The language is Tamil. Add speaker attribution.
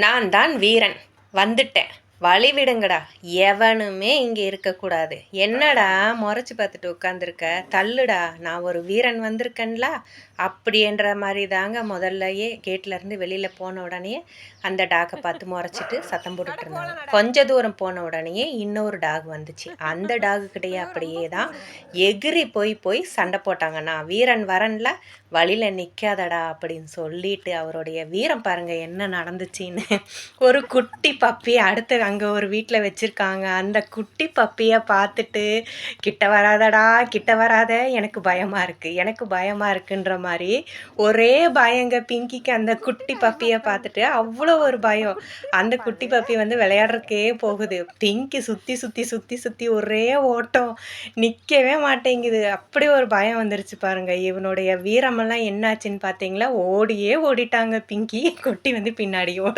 Speaker 1: நான் தான் வீரன் வந்துட்டேன், வழி விடுங்கடா, எவனுமே இங்கே இருக்கக்கூடாது. என்னடா முறைச்சி பார்த்துட்டு உட்காந்துருக்க, தள்ளுடா, நான் ஒரு வீரன் வந்திருக்கேன்ல அப்படின்ற மாதிரி தாங்க முதல்லையே கேட்லேருந்து வெளியில் போன உடனே அந்த டாகை பார்த்து முறைச்சிட்டு சத்தம் போட்டுட்டு இருந்தாங்க. கொஞ்ச தூரம் போன உடனேயே இன்னொரு டாக் வந்துச்சு. அந்த டாகுக்கிட்டேயே அப்படியே தான் எகிரி போய் போய் சண்டை போட்டாங்க. நான் வீரன் வரன்ல, வழியில் நிற்காதடா அப்படின்னு சொல்லிட்டு அவருடைய வீரம் பாருங்கள் என்ன நடந்துச்சின்னு. ஒரு குட்டி பப்பி அடுத்து அங்கே ஒரு வீட்டில் வச்சுருக்காங்க. அந்த குட்டி பப்பியை பார்த்துட்டு கிட்ட வராதடா, கிட்ட வராத, எனக்கு பயமாக இருக்குது, எனக்கு பயமாக இருக்குன்ற மாதிரி ஒரே பயங்க பிங்கிக்கு. அந்த குட்டி பப்பியை பார்த்துட்டு அவ்வளோ ஒரு பயம். அந்த குட்டி பப்பி வந்து விளையாடுறதுக்கே போகுது. பிங்கி சுற்றி சுற்றி சுற்றி சுற்றி ஒரே ஓட்டம், நிற்கவே மாட்டேங்குது. அப்படி ஒரு பயம் வந்துருச்சு பாருங்கள். இவனுடைய வீரமெல்லாம் என்னாச்சுன்னு பார்த்தீங்களா, ஓடிட்டாங்க பிங்கி. குட்டி வந்து பின்னாடி